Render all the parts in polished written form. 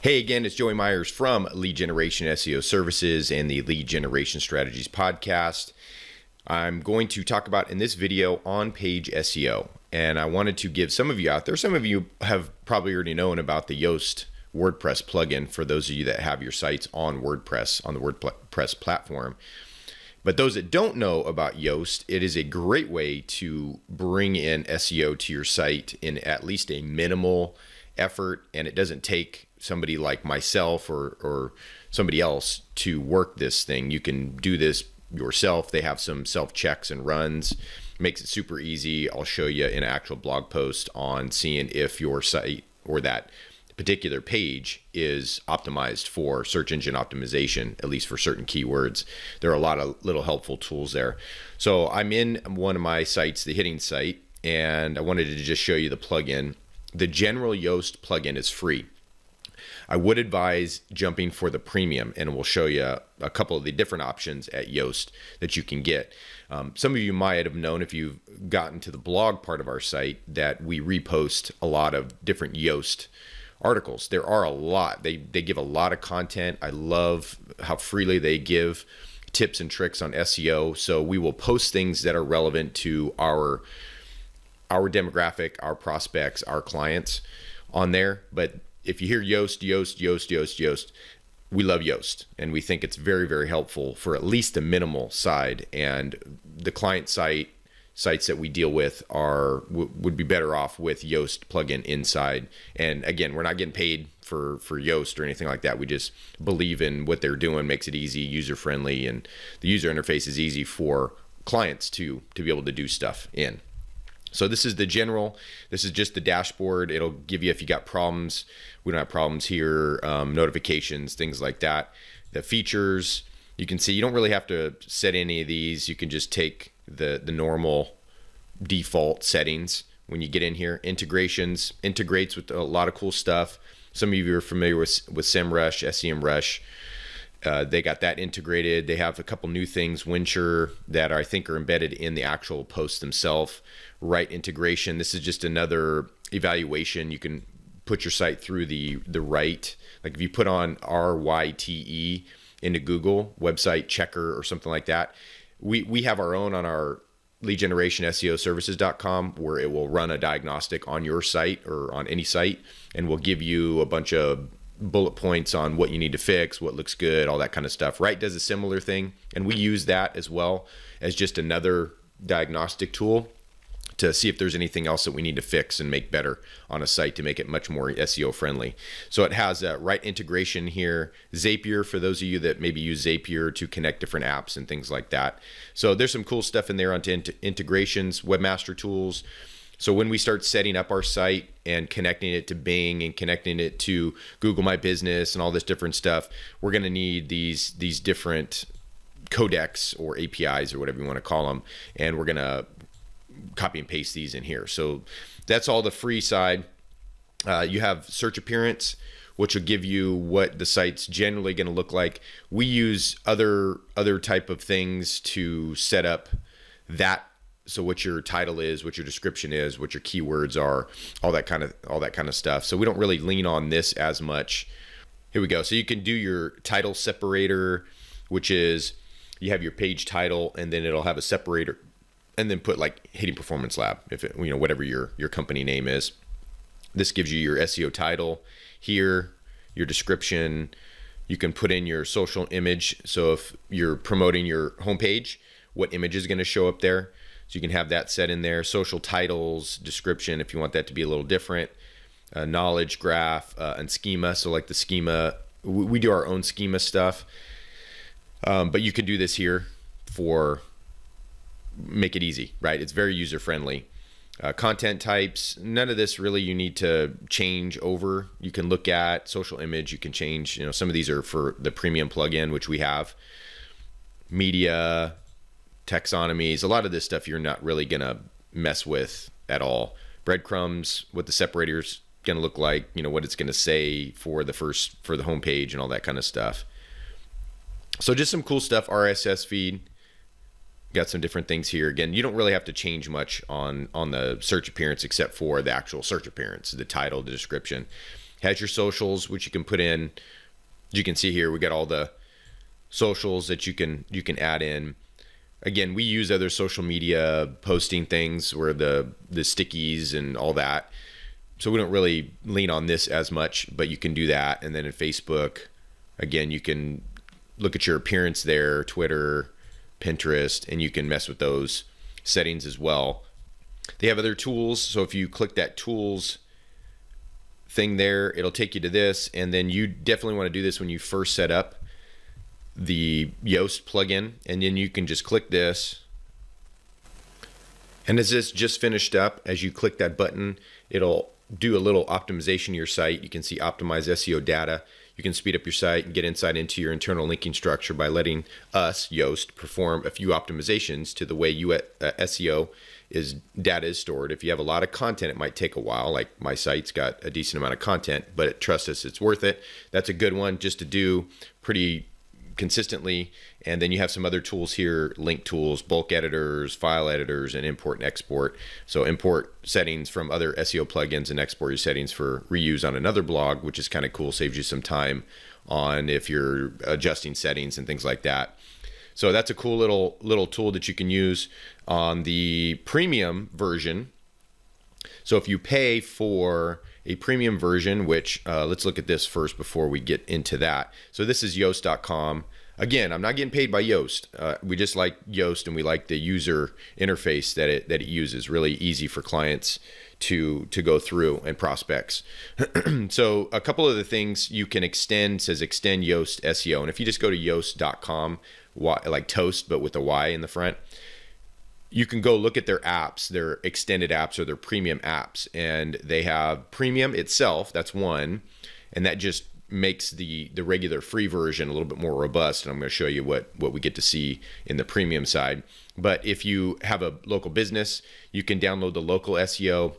Hey again, it's Joey Myers from Lead Generation SEO Services and the Lead Generation Strategies podcast. I'm going to talk about in this video on-page SEO, and I wanted to give some of you out there, some of you have probably already known about the Yoast WordPress plugin for those of you that have your sites on WordPress, on the WordPress platform. But those that don't know about Yoast, it is a great way to bring in SEO to your site in at least a minimal effort, and it doesn't take somebody like myself or somebody else to work this thing. You can do this yourself. They have some self checks and runs, makes it super easy. I'll show you in an actual blog post on seeing if your site or that particular page is optimized for search engine optimization, at least for certain keywords. There are a lot of little helpful tools there. So I'm in one of my sites, the Hitting site, and I wanted to just show you the plugin. The general Yoast plugin is free. I would advise jumping for the premium, and we'll show you a couple of the different options at Yoast that you can get. Some of you might have known, if you've gotten to the blog part of our site, that we repost a lot of different Yoast articles. There are a lot. They give a lot of content. I love how freely they give tips and tricks on SEO. So we will post things that are relevant to our demographic, our prospects, our clients on there. But if you hear Yoast, we love Yoast, and we think it's very, very helpful for at least a minimal side. And the client sites that we deal with would be better off with Yoast plugin inside. And again, we're not getting paid for Yoast or anything like that. We just believe in what they're doing, makes it easy, user friendly, and the user interface is easy for clients to be able to do stuff in. So this is the general, this is just the dashboard. It'll give you if you got problems. We don't have problems here, notifications, things like that. The features, you can see you don't really have to set any of these. You can just take the normal default settings when you get in here. Integrations, integrates with a lot of cool stuff. Some of you are familiar with SEMrush, SEMrush. They got that integrated. They have a couple new things, Wincher, that I think are embedded in the actual posts themselves. Right integration. This is just another evaluation. You can put your site through the right. Like if you put on RYTE into Google, website checker or something like that. We have our own on our lead generation SEO services.com, where it will run a diagnostic on your site or on any site, and will give you a bunch of bullet points on what you need to fix, what looks good, all that kind of stuff. Right does a similar thing, and we use that as well as just another diagnostic tool to see if there's anything else that we need to fix and make better on a site to make it much more SEO friendly. So it has a right integration here, Zapier for those of you that maybe use Zapier to connect different apps and things like that. So there's some cool stuff in there onto integrations, Webmaster Tools. So when we start setting up our site and connecting it to Bing and connecting it to Google My Business and all this different stuff, we're going to need these different codecs or APIs or whatever you want to call them, and we're going to copy and paste these in here. So that's all the free side. You have search appearance, which will give you what the site's generally going to look like. We use other type of things to set up that. So what your title is, what your description is, what your keywords are, all that kind of stuff. So we don't really lean on this as much. Here we go. So you can do your title separator, which is you have your page title, and then it'll have a separator, and then put like Hitting Performance Lab, if it, whatever your company name is. This gives you your SEO title here, your description. You can put in your social image. So if you're promoting your homepage, what image is going to show up there? So you can have that set in there. Social titles, description, if you want that to be a little different. Knowledge graph and schema. So like the schema, we do our own schema stuff. But you can do this here for make it easy, right? It's very user friendly. Content types, none of this really you need to change over. You can look at social image, you can change, some of these are for the premium plugin, which we have. Media, taxonomies, a lot of this stuff you're not really gonna mess with at all. Breadcrumbs, what the separator's gonna look like, what it's gonna say for the homepage and all that kind of stuff. So just some cool stuff. RSS feed, Got some different things here. Again, you don't really have to change much on the search appearance except for the actual search appearance, the title, the description. Has your socials, which you can put in. You can see here we got all the socials that you can add in. Again, we use other social media posting things where the stickies and all that. So we don't really lean on this as much, but you can do that. And then in Facebook, again, you can look at your appearance there, Twitter, Pinterest, and you can mess with those settings as well. They have other tools. So if you click that tools thing there, it'll take you to this. And then you definitely want to do this when you first set up the Yoast plugin. And then you can just click this. And as this just finished up, as you click that button, it'll do a little optimization of your site. You can see optimize SEO data. You can speed up your site and get insight into your internal linking structure by letting us, Yoast, perform a few optimizations to the way SEO data is stored. If you have a lot of content, it might take a while. Like my site's got a decent amount of content, but trust us, it's worth it. That's a good one just to do pretty consistently. And then you have some other tools here, link tools, bulk editors, file editors, and import and export. So import settings from other SEO plugins and export your settings for reuse on another blog, which is kind of cool, saves you some time on if you're adjusting settings and things like that. So that's a cool little tool that you can use on the premium version. So if you pay for a premium version, which let's look at this first before we get into that. So this is Yoast.com. Again, I'm not getting paid by Yoast. We just like Yoast, and we like the user interface that it uses. Really easy for clients to go through and prospects. So a couple of the things you can extend says extend Yoast SEO. And if you just go to Yoast.com, like toast, but with a Y in the front, you can go look at their apps, their extended apps or their premium apps. And they have premium itself, that's one. And that just makes the regular free version a little bit more robust. And I'm going to show you what we get to see in the premium side. But if you have a local business, you can download the local SEO.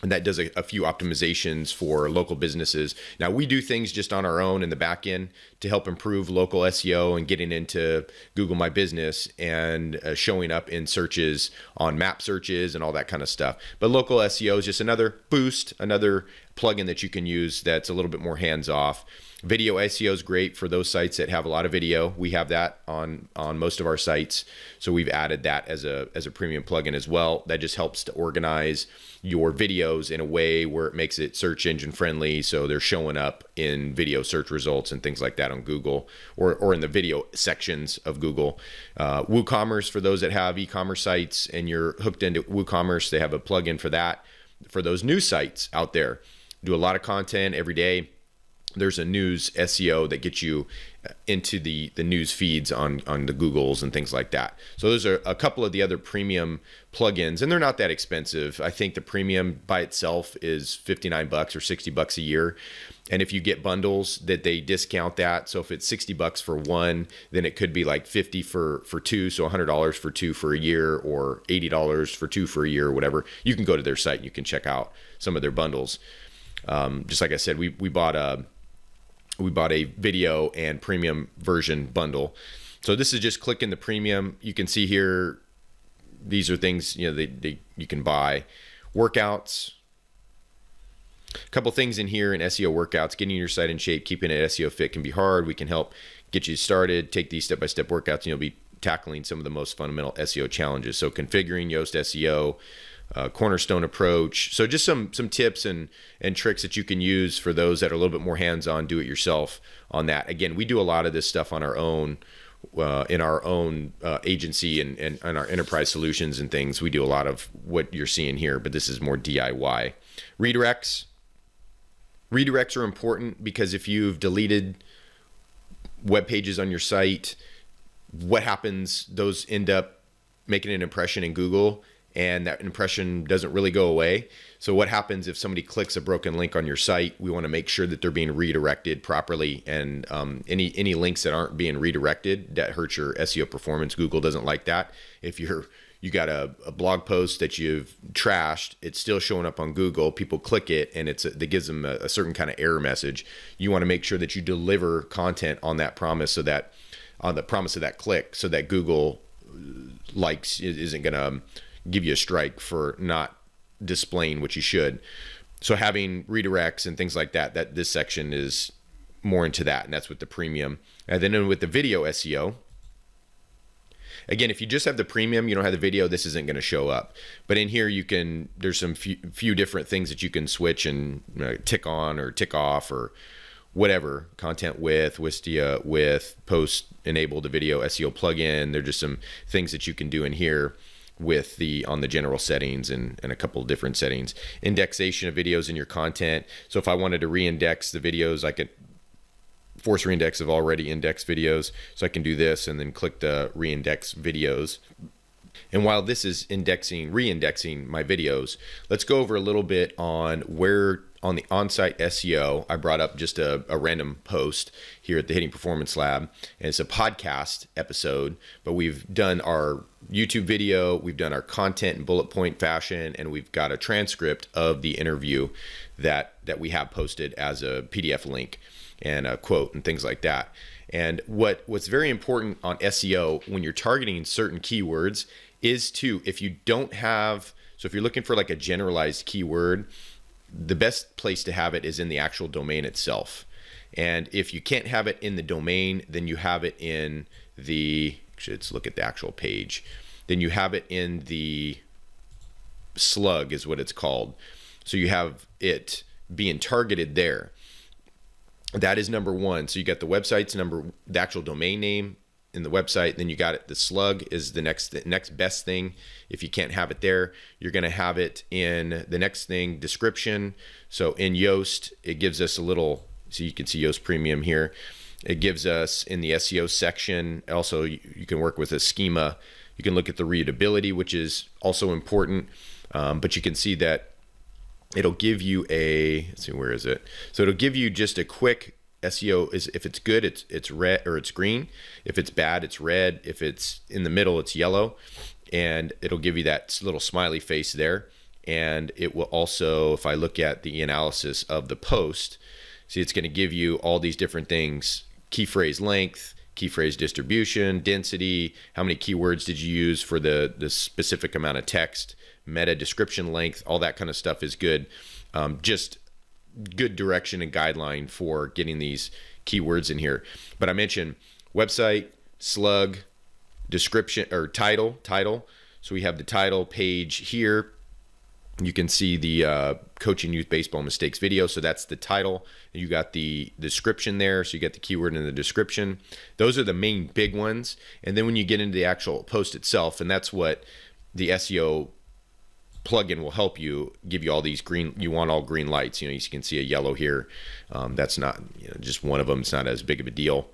And that does a few optimizations for local businesses. Now, we do things just on our own in the back end to help improve local SEO and getting into Google My Business and showing up in searches on map searches and all that kind of stuff. But local SEO is just another boost, another plugin that you can use that's a little bit more hands-off. Video SEO is great for those sites that have a lot of video. We have that on most of our sites. So we've added that as a premium plugin as well. That just helps to organize your videos in a way where it makes it search engine friendly. So they're showing up in video search results and things like that on Google or in the video sections of Google. WooCommerce, for those that have e-commerce sites and you're hooked into WooCommerce, they have a plugin for that. For those news sites out there, do a lot of content every day. There's a news SEO that gets you into the news feeds on the Googles and things like that. So those are a couple of the other premium plugins, and they're not that expensive. I think the premium by itself is $59 or $60 a year. And if you get bundles, that they discount that. So if it's $60 for one, then it could be like $50 for two, so $100 for two for a year, or $80 for two for a year, or whatever. You can go to their site and you can check out some of their bundles. Just like I said, we bought a video and premium version bundle. So this is just clicking the premium. You can see here, these are things, you know, you can buy. Workouts. A couple things in here in SEO workouts. Getting your site in shape, keeping it SEO fit can be hard. We can help get you started. Take these step-by-step workouts and you'll be tackling some of the most fundamental SEO challenges. So configuring Yoast SEO, cornerstone approach. So just some tips and tricks that you can use for those that are a little bit more hands-on, do it yourself on that. Again, we do a lot of this stuff on our own, in our own agency and our enterprise solutions and things. We do a lot of what you're seeing here, but this is more DIY. Redirects. Redirects are important because if you've deleted web pages on your site, what happens? Those end up making an impression in Google, and that impression doesn't really go away. So what happens if somebody clicks a broken link on your site? We want to make sure that they're being redirected properly, and any links that aren't being redirected, that hurts your SEO performance. Google doesn't like that. If you got a blog post that you've trashed, it's still showing up on Google. People click it, and that gives them a certain kind of error message. You want to make sure that you deliver content on that promise, so that on the promise of that click, so that Google likes isn't going to give you a strike for not displaying what you should. So having redirects and things like that, that this section is more into that, and that's with the premium. And then with the video SEO, again, if you just have the premium, you don't have the video, this isn't going to show up. But in here, you can, there's some few different things that you can switch and tick on or tick off or whatever. Content with, Wistia with, post enable the video SEO plugin. There's just some things that you can do in here with the on the general settings and a couple of different settings. Indexation of videos in your content. So if I wanted to reindex the videos, I could force reindex of already indexed videos. So I can do this and then click the reindex videos. And while this is reindexing my videos, let's go over a little bit on where on the on-site SEO. I brought up just a random post here at the Hitting Performance Lab, and it's a podcast episode, but we've done our YouTube video, we've done our content in bullet point fashion, and we've got a transcript of the interview that we have posted as a PDF link and a quote and things like that. And what's very important on SEO when you're targeting certain keywords is to, if you don't have, so if you're looking for like a generalized keyword, the best place to have it is in the actual domain itself. And if you can't have it in the domain, then you have it in the, actually let's look at the actual page. Then you have it in the slug is what it's called. So you have it being targeted there. That is number one. So you got the website's the actual domain name in the website, then you got it. The slug is the next best thing. If you can't have it there, you're going to have it in the next thing, description. So in Yoast, it gives us a little, so you can see Yoast Premium here. It gives us in the SEO section. Also, you can work with a schema. You can look at the readability, which is also important. But you can see that it'll give you let's see, where is it? So it'll give you just a quick SEO is, if it's good, it's red or it's green. If it's bad, it's red. If it's in the middle, it's yellow. And it'll give you that little smiley face there. And it will also, if I look at the analysis of the post, see, it's going to give you all these different things: key phrase length, key phrase distribution, density, how many keywords did you use for the specific amount of text, meta description length, all that kind of stuff is good. Just good direction and guideline for getting these keywords in here. But I mentioned website, slug, description, or title. So we have the title page here. You can see the coaching youth baseball mistakes video. So that's the title. You got the description there. So you got the keyword in the description. Those are the main big ones. And then when you get into the actual post itself, and that's what the SEO plugin will help you, give you all these green, you want all green lights. You can see a yellow here. That's not just one of them. It's not as big of a deal.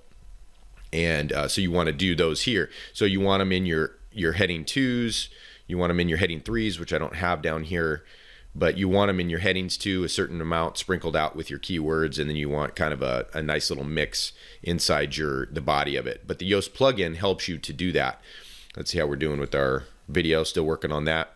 And so you want to do those here. So you want them in your heading 2s. You want them in your heading 3s, which I don't have down here, but you want them in your headings 2, a certain amount sprinkled out with your keywords. And then you want kind of a nice little mix inside the body of it. But the Yoast plugin helps you to do that. Let's see how we're doing with our video. Still working on that.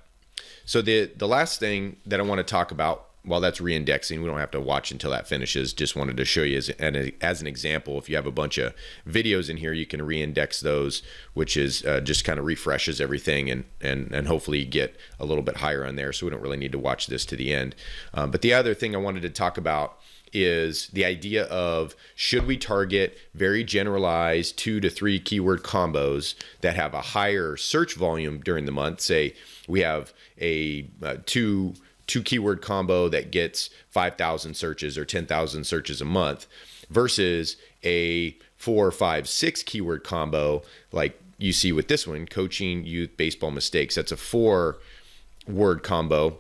So the last thing that I want to talk about, while that's reindexing, we don't have to watch until that finishes. Just wanted to show you as an example. If you have a bunch of videos in here, you can reindex those, which is just kind of refreshes everything and hopefully get a little bit higher on there. So we don't really need to watch this to the end. But the other thing I wanted to talk about is the idea of, should we target very generalized 2 to 3 keyword combos that have a higher search volume during the month? Say we have a two keyword combo that gets 5,000 searches or 10,000 searches a month, versus a 4, 5, 6 keyword combo like you see with this one, coaching youth baseball mistakes. That's a 4-word combo,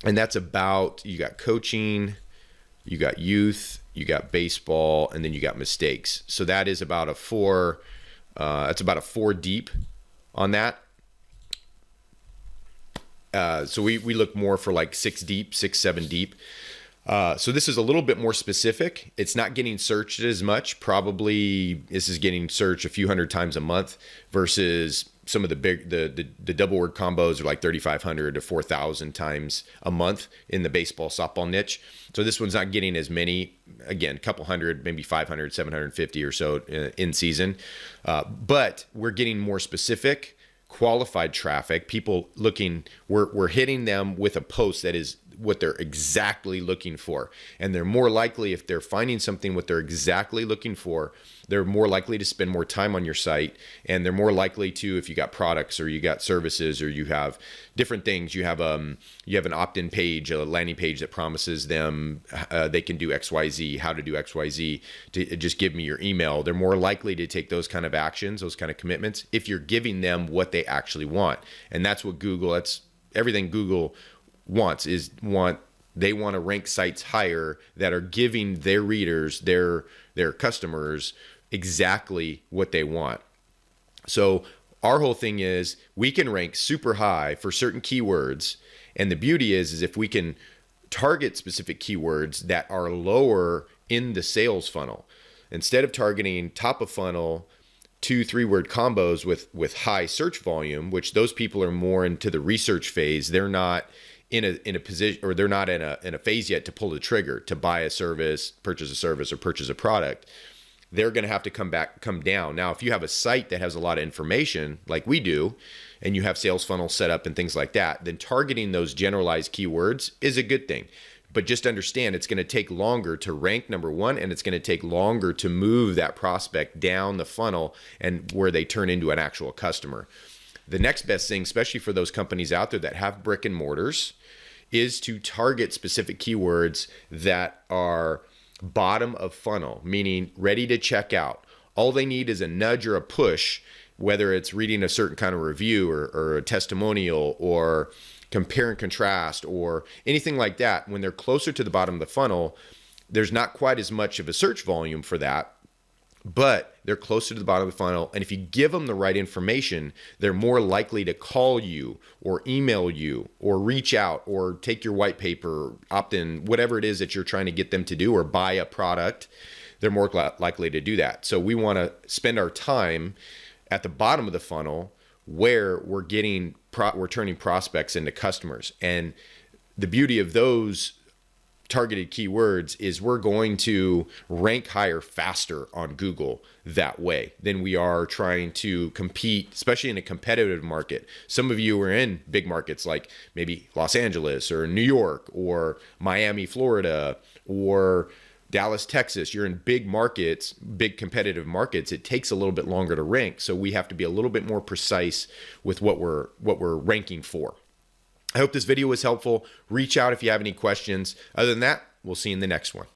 and that's about, you got coaching, you got youth, you got baseball, and then you got mistakes. So that is about a 4. That's about a 4 deep on that. So we look more for like 6 deep, 6, 7 deep. So this is a little bit more specific. It's not getting searched as much. Probably this is getting searched a few hundred times a month, versus some of the big, the double word combos are like 3,500 to 4,000 times a month in the baseball, softball niche. So this one's not getting as many, again, a couple hundred, maybe 500, 750 or so in season. But we're getting more specific qualified traffic, people looking, we're hitting them with a post that is what they're exactly looking for. And they're more likely, if they're finding something what they're exactly looking for, they're more likely to spend more time on your site. And they're more likely to, if you got products or you got services or you have different things, you have an opt-in page, a landing page that promises them they can do XYZ, how to do XYZ, to just give me your email. They're more likely to take those kind of actions, those kind of commitments, if you're giving them what they actually want. And that's what that's everything Google wants, they want to rank sites higher that are giving their readers, their customers, exactly what they want. So our whole thing is we can rank super high for certain keywords. And the beauty is if we can target specific keywords that are lower in the sales funnel, instead of targeting top of funnel 2-3 word combos with high search volume, which those people are more into the research phase. They're not in a position, or they're not in a phase yet to pull the trigger to buy a service, purchase or purchase a product. They're going to have to come down. Now, if you have a site that has a lot of information like we do, and you have sales funnels set up and things like that, then targeting those generalized keywords is a good thing. But just understand it's going to take longer to rank, number one, and it's going to take longer to move that prospect down the funnel and where they turn into an actual customer. The next best thing, especially for those companies out there that have brick and mortars, is to target specific keywords that are bottom of funnel, meaning ready to check out. All they need is a nudge or a push, whether it's reading a certain kind of review or a testimonial or compare and contrast or anything like that. When they're closer to the bottom of the funnel, there's not quite as much of a search volume for that, but they're closer to the bottom of the funnel. And if you give them the right information, they're more likely to call you or email you or reach out or take your white paper, opt in, whatever it is that you're trying to get them to do, or buy a product. They're more likely to do that. So we want to spend our time at the bottom of the funnel where we're turning prospects into customers. And the beauty of those targeted keywords is we're going to rank higher faster on Google that way than we are trying to compete, especially in a competitive market. Some of you are in big markets like maybe Los Angeles or New York or Miami, Florida, or Dallas, Texas. You're in big markets, big competitive markets. It takes a little bit longer to rank. So we have to be a little bit more precise with what we're ranking for. I hope this video was helpful. Reach out if you have any questions. Other than that, we'll see you in the next one.